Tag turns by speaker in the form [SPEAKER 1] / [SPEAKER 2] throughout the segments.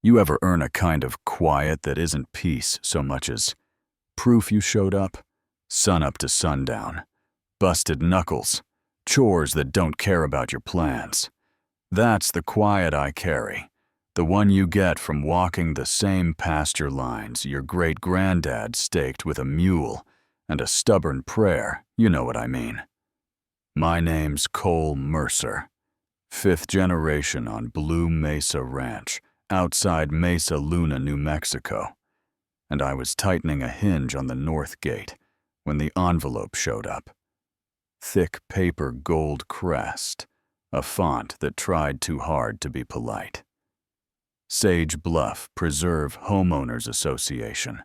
[SPEAKER 1] You ever earn a kind of quiet that isn't peace so much as proof you showed up? Sun up to sundown. Busted knuckles. Chores that don't care about your plans. That's the quiet I carry. The one you get from walking the same pasture lines your great-granddad staked with a mule and a stubborn prayer, you know what I mean. My name's Cole Mercer. 5th generation on Blue Mesa Ranch, outside Mesa Luna, New Mexico. And I was tightening a hinge on the north gate when the envelope showed up. Thick paper gold crest, a font that tried too hard to be polite. Sage Bluff Preserve Homeowners Association.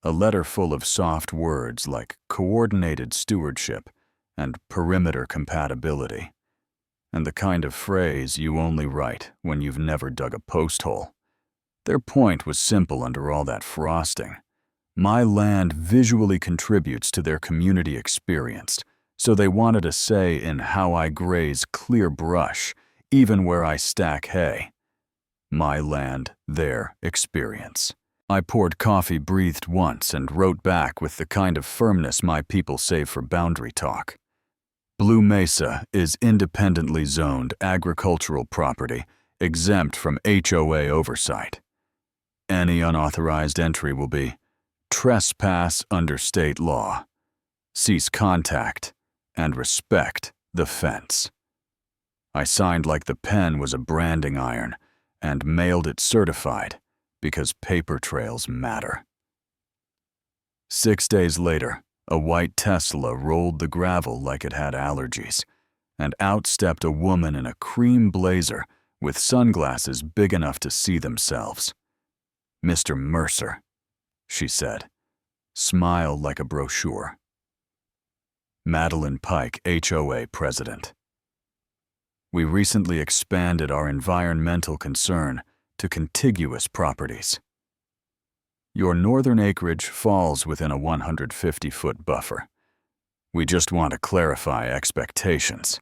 [SPEAKER 1] A letter full of soft words like coordinated stewardship and perimeter compatibility, and the kind of phrase you only write when you've never dug a post hole. Their point was simple under all that frosting. My land visually contributes to their community experience, so they wanted a say in how I graze clear brush, even where I stack hay. My land, their experience. I poured coffee, breathed once, and wrote back with the kind of firmness my people save for boundary talk. Blue Mesa is independently zoned agricultural property, exempt from HOA oversight. Any unauthorized entry will be trespass under state law. Cease contact and respect the fence. I signed like the pen was a branding iron and mailed it certified because paper trails matter. 6 days later, a white Tesla rolled the gravel like it had allergies, and out stepped a woman in a cream blazer with sunglasses big enough to see themselves. "Mr. Mercer," she said. Smile like a brochure. Madeline Pike, HOA President. We recently expanded our environmental concern to contiguous properties. Your northern acreage falls within a 150-foot buffer. We just want to clarify expectations.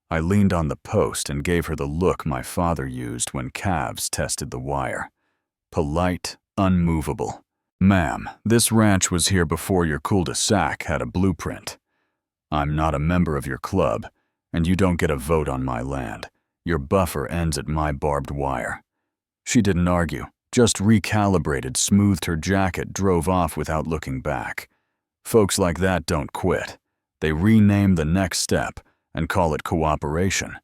[SPEAKER 1] I leaned on the post and gave her the look my father used when calves tested the wire. Polite, unmovable. "Ma'am, this ranch was here before your cul-de-sac had a blueprint. I'm not a member of your club, and you don't get a vote on my land. Your buffer ends at my barbed wire." She didn't argue, just recalibrated, smoothed her jacket, drove off without looking back. Folks like that don't quit. They rename the next step and call it cooperation.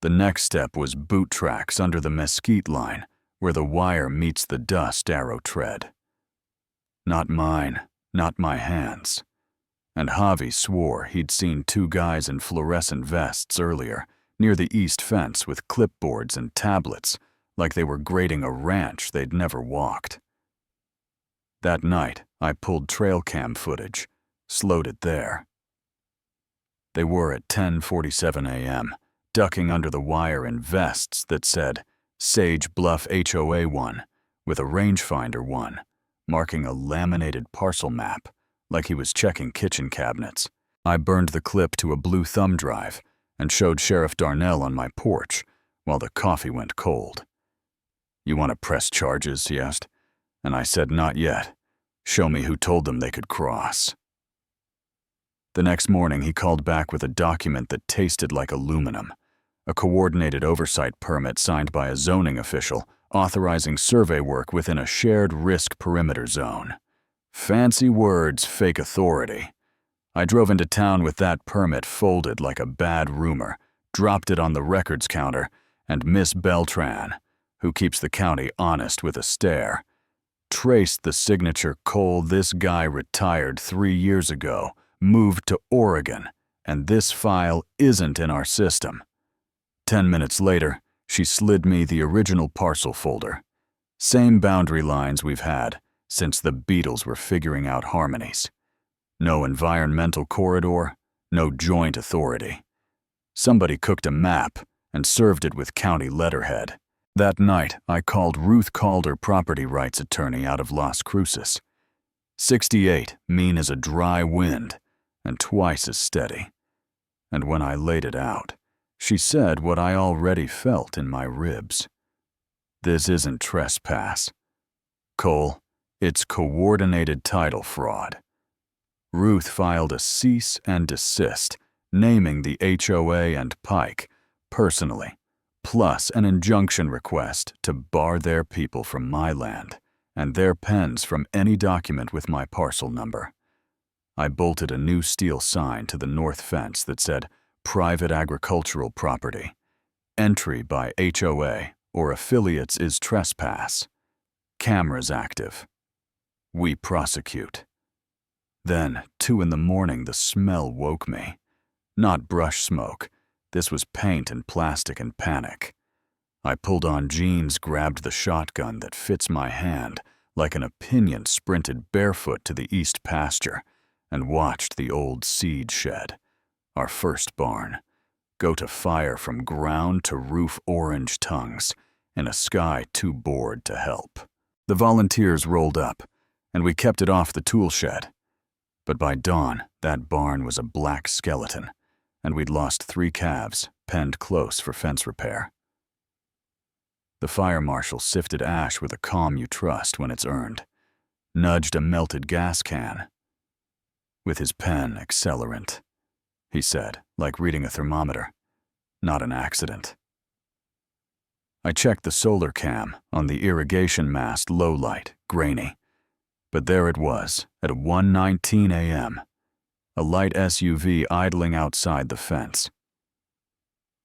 [SPEAKER 1] The next step was boot tracks under the mesquite line, where the wire meets the dust arrow tread. Not mine, not my hands. And Javi swore he'd seen 2 guys in fluorescent vests earlier, near the east fence with clipboards and tablets, like they were grading a ranch they'd never walked. That night, I pulled trail cam footage, slowed it there. They were at 10:47 a.m., ducking under the wire in vests that said Sage Bluff HOA 1 with a rangefinder 1, marking a laminated parcel map, like he was checking kitchen cabinets. I burned the clip to a blue thumb drive and showed Sheriff Darnell on my porch while the coffee went cold. "You want to press charges?" he asked, and I said, "Not yet. Show me who told them they could cross." The next morning, he called back with a document that tasted like aluminum, a coordinated oversight permit signed by a zoning official authorizing survey work within a shared risk perimeter zone. Fancy words, fake authority. I drove into town with that permit folded like a bad rumor, dropped it on the records counter, and Miss Beltran, who keeps the county honest with a stare, traced the signature. "Cole, this guy retired 3 years ago, moved to Oregon, and this file isn't in our system." 10 minutes later, she slid me the original parcel folder. Same boundary lines we've had since the Beatles were figuring out harmonies. No environmental corridor, no joint authority. Somebody cooked a map and served it with county letterhead. That night, I called Ruth Calder, property rights attorney out of Las Cruces. 68, mean as a dry wind, and twice as steady. And when I laid it out, she said what I already felt in my ribs. This isn't trespass. Cole, it's coordinated title fraud. Ruth filed a cease and desist, naming the HOA and Pike, personally, plus an injunction request to bar their people from my land and their pens from any document with my parcel number. I bolted a new steel sign to the north fence that said, "Private agricultural property. Entry by HOA or affiliates is trespass. Cameras active. We prosecute." Then, 2 in the morning, the smell woke me. Not brush smoke. This was paint and plastic and panic. I pulled on jeans, grabbed the shotgun that fits my hand, like an opinion sprinted barefoot to the east pasture, and watched the old seed shed, our first barn, go to fire from ground to roof orange tongues in a sky too bored to help. The volunteers rolled up, and we kept it off the tool shed. But by dawn, that barn was a black skeleton, and we'd lost 3 calves, penned close for fence repair. The fire marshal sifted ash with a calm you trust when it's earned, nudged a melted gas can. With his pen, accelerant, he said, like reading a thermometer. Not an accident. I checked the solar cam on the irrigation mast low light, grainy. But there it was, at 1:19 a.m., a light SUV idling outside the fence.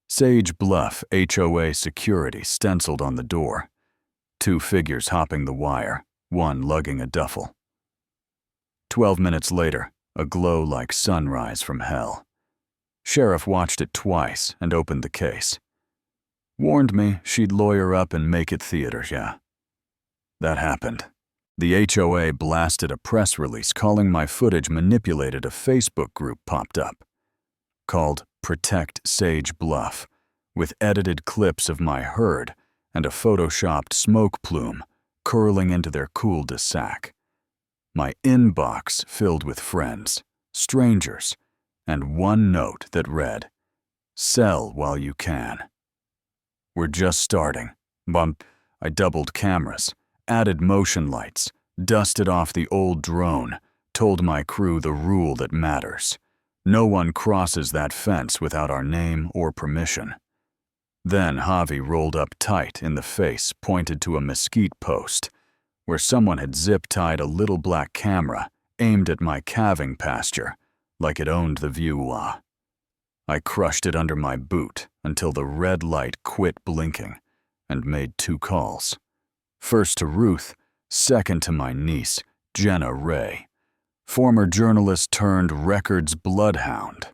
[SPEAKER 1] Sage Bluff HOA security stenciled on the door, 2 figures hopping the wire, one lugging a duffel. 12 minutes later, a glow like sunrise from hell. Sheriff watched it twice and opened the case. Warned me she'd lawyer up and make it theater, yeah. That happened. The HOA blasted a press release calling my footage manipulated. A Facebook group popped up, called Protect Sage Bluff, with edited clips of my herd and a photoshopped smoke plume curling into their cul-de-sac. My inbox filled with friends, strangers, and one note that read, "Sell while you can." We're just starting. I doubled cameras, added motion lights, dusted off the old drone, told my crew the rule that matters. No one crosses that fence without our name or permission. Then Javi rolled up tight in the face, pointed to a mesquite post, where someone had zip-tied a little black camera aimed at my calving pasture, like it owned the view. I crushed it under my boot until the red light quit blinking and made 2 calls. First to Ruth, second to my niece, Jenna Ray, former journalist turned records bloodhound,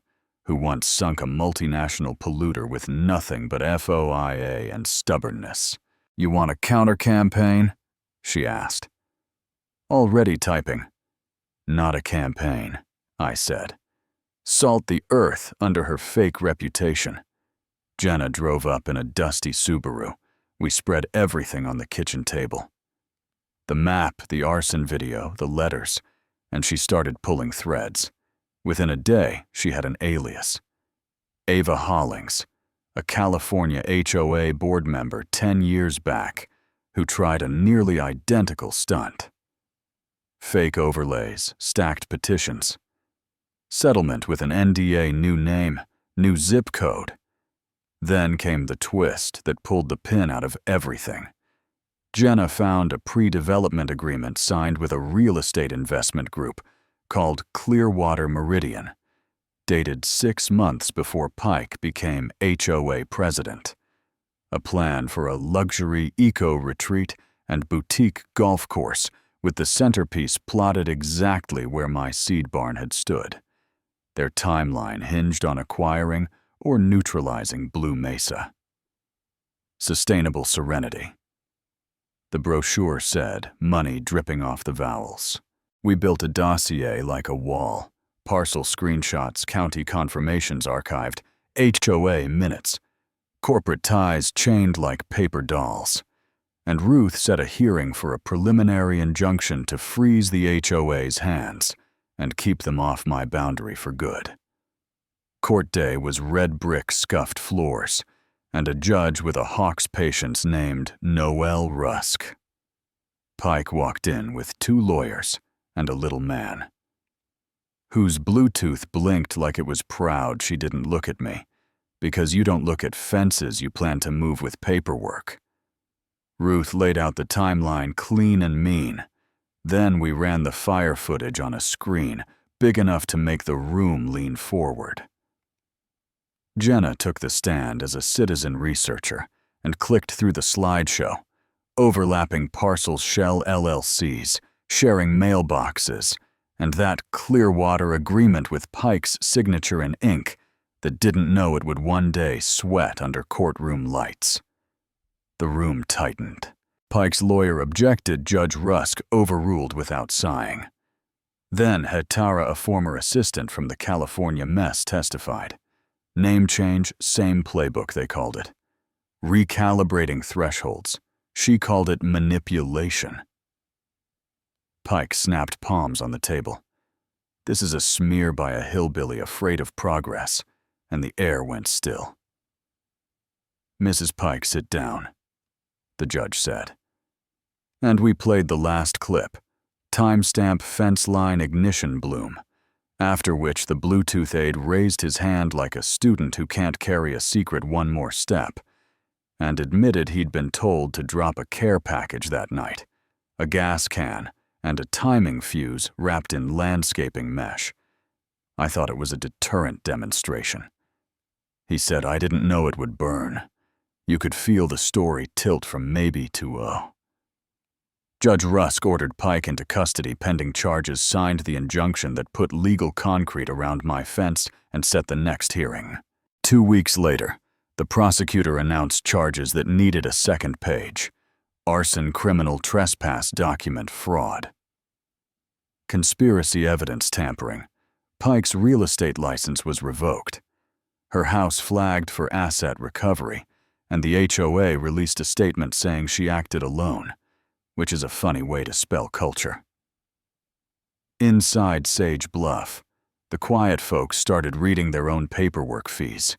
[SPEAKER 1] who once sunk a multinational polluter with nothing but FOIA and stubbornness. "You want a counter-campaign?" she asked. Already typing. "Not a campaign," I said. Salt the earth under her fake reputation. Jenna drove up in a dusty Subaru. We spread everything on the kitchen table. The map, the arson video, the letters, and she started pulling threads. Within a day, she had an alias. Ava Hollings, a California HOA board member 10 years back, who tried a nearly identical stunt. Fake overlays, stacked petitions. Settlement with an NDA, new name, new zip code. Then came the twist that pulled the pin out of everything. Jenna found a pre-development agreement signed with a real estate investment group called Clearwater Meridian, dated 6 months before Pike became HOA president. A plan for a luxury eco-retreat and boutique golf course with the centerpiece plotted exactly where my seed barn had stood. Their timeline hinged on acquiring or neutralizing Blue Mesa. Sustainable serenity. The brochure said, money dripping off the vowels. We built a dossier like a wall, parcel screenshots, county confirmations archived, HOA minutes, corporate ties chained like paper dolls. And Ruth set a hearing for a preliminary injunction to freeze the HOA's hands and keep them off my boundary for good. Court day was red brick scuffed floors, and a judge with a hawk's patience named Noel Rusk. Pike walked in with 2 lawyers and a little man, whose Bluetooth blinked like it was proud she didn't look at me, because you don't look at fences you plan to move with paperwork. Ruth laid out the timeline clean and mean. Then we ran the fire footage on a screen big enough to make the room lean forward. Jenna took the stand as a citizen researcher and clicked through the slideshow, overlapping parcel shell LLCs, sharing mailboxes, and that Clearwater agreement with Pike's signature in ink that didn't know it would one day sweat under courtroom lights. The room tightened. Pike's lawyer objected. Judge Rusk overruled without sighing. Then Hetara, a former assistant from the California mess, testified. Name change, same playbook, they called it. Recalibrating thresholds. She called it manipulation. Pike snapped palms on the table. This is a smear by a hillbilly afraid of progress, and the air went still. Mrs. Pike, sit down, the judge said. And we played the last clip, timestamp fence line ignition bloom, after which the Bluetooth aide raised his hand like a student who can't carry a secret one more step, and admitted he'd been told to drop a care package that night, a gas can, and a timing fuse wrapped in landscaping mesh. I thought it was a deterrent demonstration. He said, I didn't know it would burn. You could feel the story tilt from maybe to Judge Rusk ordered Pike into custody pending charges, signed the injunction that put legal concrete around my fence, and set the next hearing. 2 weeks later, the prosecutor announced charges that needed a second page. Arson, criminal trespass, document fraud. Conspiracy evidence tampering. Pike's real estate license was revoked. Her house flagged for asset recovery, and the HOA released a statement saying she acted alone, which is a funny way to spell culture. Inside Sage Bluff, the quiet folks started reading their own paperwork fees.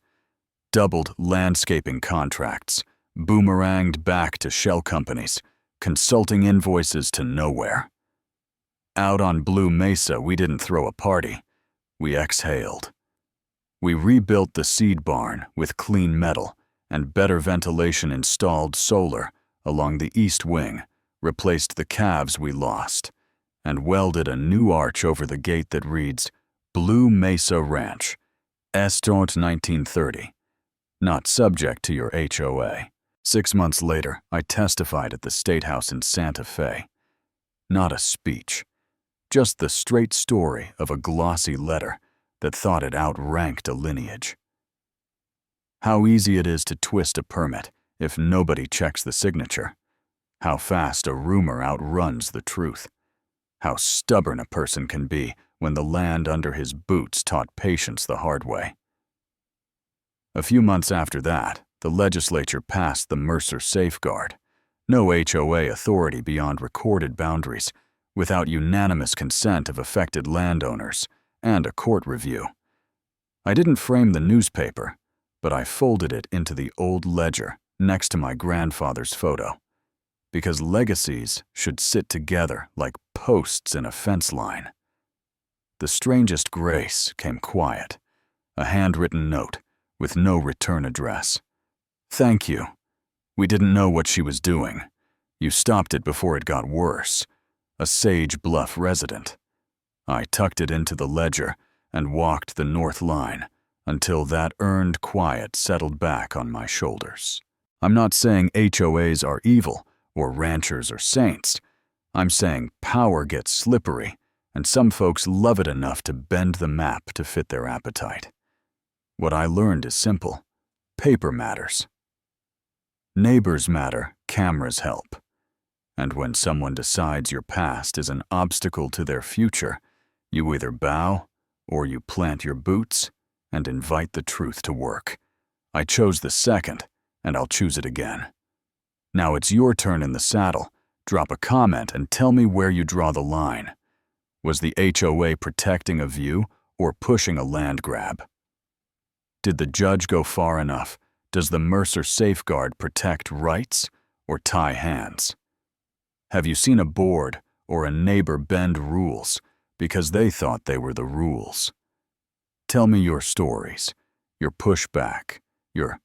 [SPEAKER 1] Doubled landscaping contracts, boomeranged back to shell companies, consulting invoices to nowhere. Out on Blue Mesa, we didn't throw a party. We exhaled. We rebuilt the seed barn with clean metal and better ventilation, installed solar along the east wing, replaced the calves we lost, and welded a new arch over the gate that reads, Blue Mesa Ranch, Estorte 1930, not subject to your HOA. 6 months later, I testified at the State House in Santa Fe. Not a speech, just the straight story of a glossy letter that thought it outranked a lineage. How easy it is to twist a permit if nobody checks the signature. How fast a rumor outruns the truth. How stubborn a person can be when the land under his boots taught patience the hard way. A few months after that, the legislature passed the Mercer Safeguard, no HOA authority beyond recorded boundaries, without unanimous consent of affected landowners and a court review. I didn't frame the newspaper, but I folded it into the old ledger next to my grandfather's photo, because legacies should sit together like posts in a fence line. The strangest grace came quiet, a handwritten note with no return address. Thank you. We didn't know what she was doing. You stopped it before it got worse. A Sage Bluff resident. I tucked it into the ledger and walked the north line until that earned quiet settled back on my shoulders. I'm not saying HOAs are evil or ranchers are saints. I'm saying power gets slippery, and some folks love it enough to bend the map to fit their appetite. What I learned is simple. Paper matters. Neighbors matter, cameras help. And when someone decides your past is an obstacle to their future, you either bow or you plant your boots and invite the truth to work. I chose the second, and I'll choose it again. Now it's your turn in the saddle. Drop a comment and tell me where you draw the line. Was the HOA protecting a view or pushing a land grab? Did the judge go far enough Does the Mercer safeguard protect rights or tie hands? Have you seen a board or a neighbor bend rules because they thought they were the rules? Tell me your stories, your pushback, your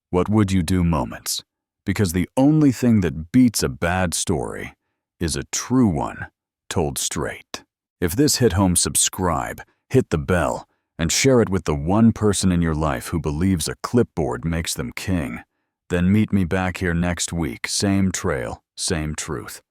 [SPEAKER 1] what would you do moments, because the only thing that beats a bad story is a true one told straight. If this hit home, subscribe, hit the bell, and share it with the one person in your life who believes a clipboard makes them king. Then meet me back here next week, same trail, same truth.